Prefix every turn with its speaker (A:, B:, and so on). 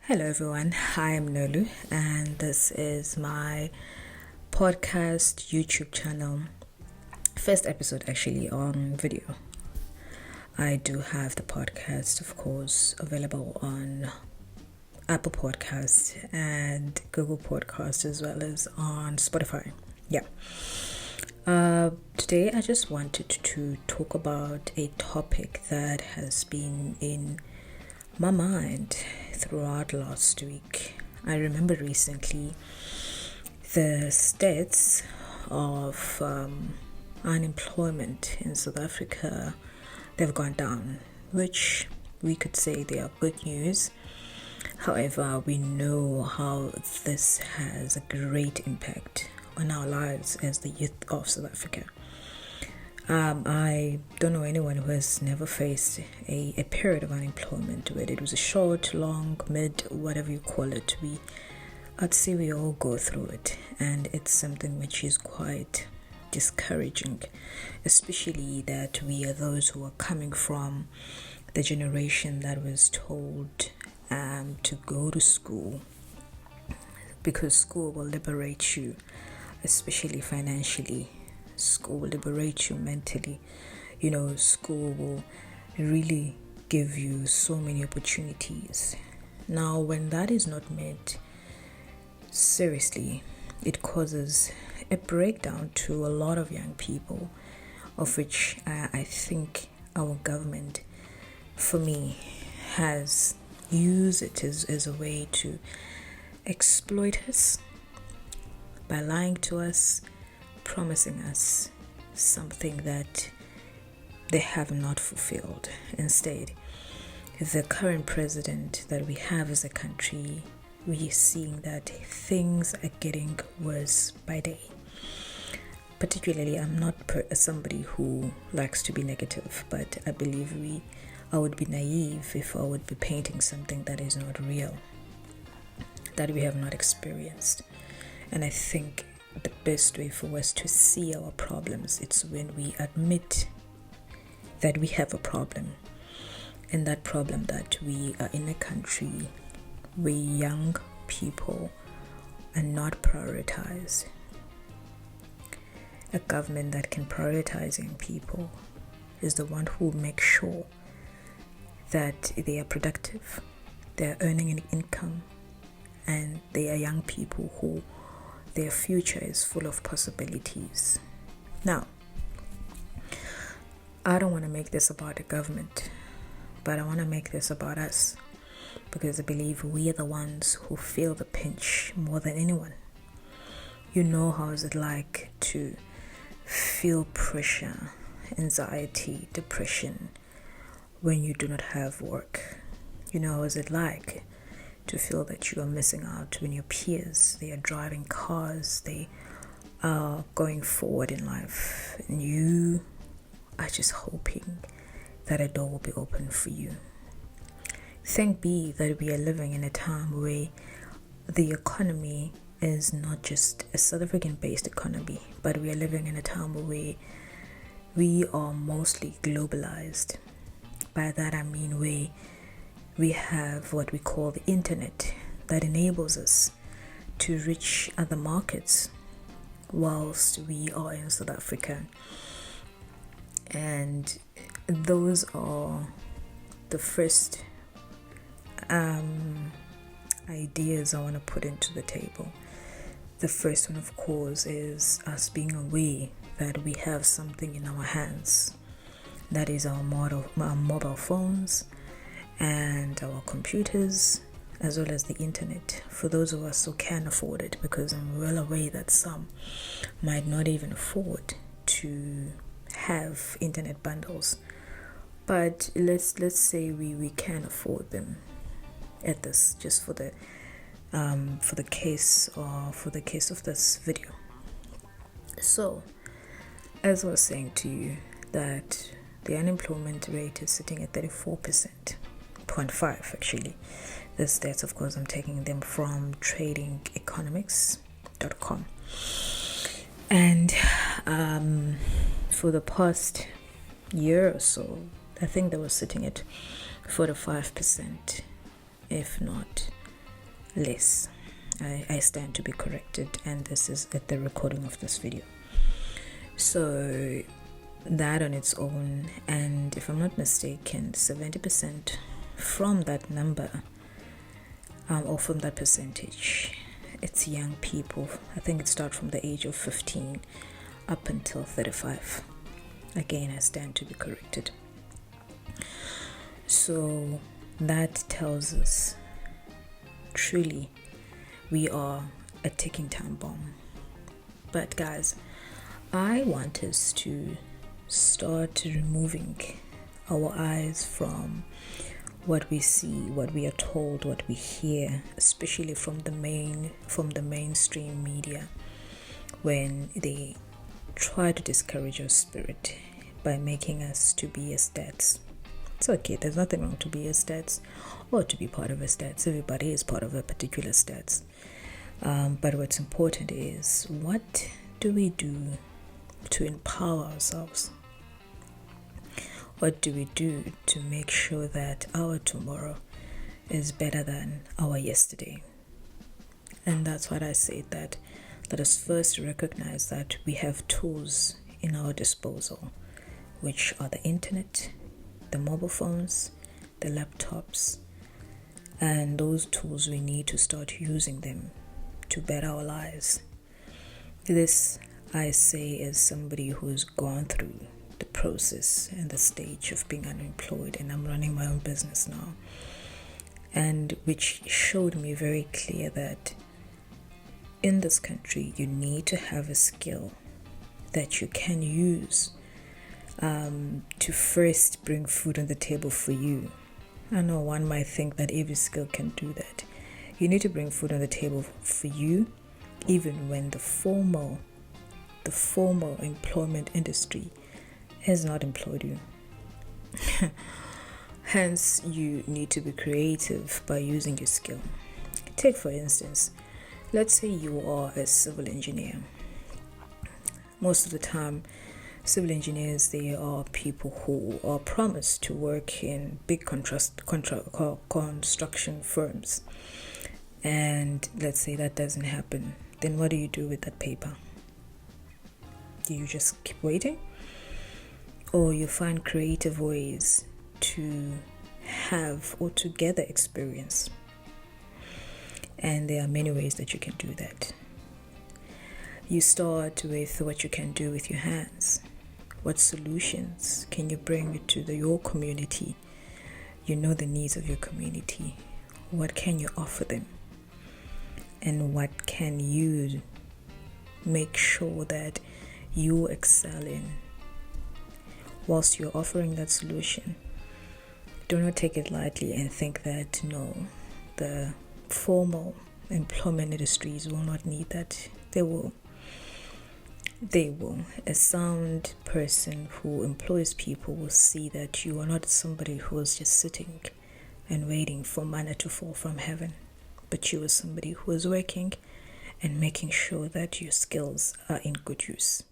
A: Hello, everyone. I'm Nolu, and this is my podcast YouTube channel. First episode, actually, on video. I do have the podcast, of course, available on Apple Podcasts and Google Podcasts, as well as on Spotify. Today, I just wanted to talk about a topic that has been in my mind throughout last week. I remember recently the stats of unemployment in South Africa, they've gone down, which we could say they are good news. However, we know how this has a great impact on our lives as the youth of South Africa. I don't know anyone who has never faced a period of unemployment, whether it was a short, long, mid, whatever you call it. I'd say we all go through it, and it's something which is quite discouraging, especially that we are those who are coming from the generation that was told to go to school because school will liberate you, especially financially. School will liberate you mentally. School will really give you so many opportunities. Now, when that is not met, seriously, it causes a breakdown to a lot of young people, of which I think our government, for me, has used it as a way to exploit us by lying to us, promising us something that they have not fulfilled. Instead, the current president that we have as a country, we are seeing that things are getting worse by day. Particularly, I'm not somebody who likes to be negative, but I believe I would be naive if I would be painting something that is not real, that we have not experienced. And I think the best way for us to see our problems, it's when we admit that we have a problem, and that problem that we are in a country where young people are not prioritized. A government that can prioritize young people is the one who makes sure that they are productive, they are earning an income, and they are young people who their future is full of possibilities. Now, I don't want to make this about the government, but I want to make this about us, because I believe we are the ones who feel the pinch more than anyone. You know how is it like to feel pressure, anxiety, depression when you do not have work. You know how is it like to feel that you are missing out when your peers, they are driving cars, they are going forward in life, and you are just hoping that a door will be open for you. Thank be that we are living in a time where the economy is not just a South African-based economy, but we are living in a time where we are mostly globalized. By that I mean we have what we call the internet that enables us to reach other markets whilst we are in South Africa. And those are the first ideas I want to put into the table. The first one, of course, is us being aware that we have something in our hands. That is our mobile phones and our computers, as well as the internet, for those of us who can afford it, because I'm well aware that some might not even afford to have internet bundles. But let's say we can afford them at this, just for the case of this video. So, as I was saying to you, that the unemployment rate is sitting at 34.5 actually. The stats, of course, I'm taking them from tradingeconomics.com. And for the past year or so, I think they were sitting at 45%, if not less. I stand to be corrected, and this is at the recording of this video. So that on its own, and if I'm not mistaken, 70% from that number, or from that percentage, it's young people. I think it starts from the age of 15 up until 35. Again, I stand to be corrected. So that tells us truly we are a ticking time bomb. But guys, I want us to start removing our eyes from what we see, what we are told, what we hear, especially from the mainstream media, when they try to discourage our spirit by making us to be a stats. It's okay, there's nothing wrong to be a stats or to be part of a stats. Everybody is part of a particular stats. But what's important is, what do we do to empower ourselves? What do we do to make sure that our tomorrow is better than our yesterday? And that's what I say, that let us first recognize that we have tools in our disposal, which are the internet, the mobile phones, the laptops, and those tools, we need to start using them to better our lives. This, I say, as somebody who's gone through the process and the stage of being unemployed, and I'm running my own business now, and which showed me very clear that in this country you need to have a skill that you can use to first bring food on the table for you. I know one might think that every skill can do that. You need to bring food on the table for you, even when the formal employment industry has not employed you. Hence, you need to be creative by using your skill. Take, for instance, let's say you are a civil engineer. Most of the time, civil engineers, they are people who are promised to work in big construction firms. And let's say that doesn't happen. Then what do you do with that paper? Do you just keep waiting? Or you find creative ways to have or to gather experience? And there are many ways that you can do that. You start with what you can do with your hands. What solutions can you bring to your community? You know the needs of your community. What can you offer them? And what can you make sure that you excel in? Whilst you're offering that solution, do not take it lightly and think that no, the formal employment industries will not need that. They will. A sound person who employs people will see that you are not somebody who is just sitting and waiting for manna to fall from heaven, but you are somebody who is working and making sure that your skills are in good use.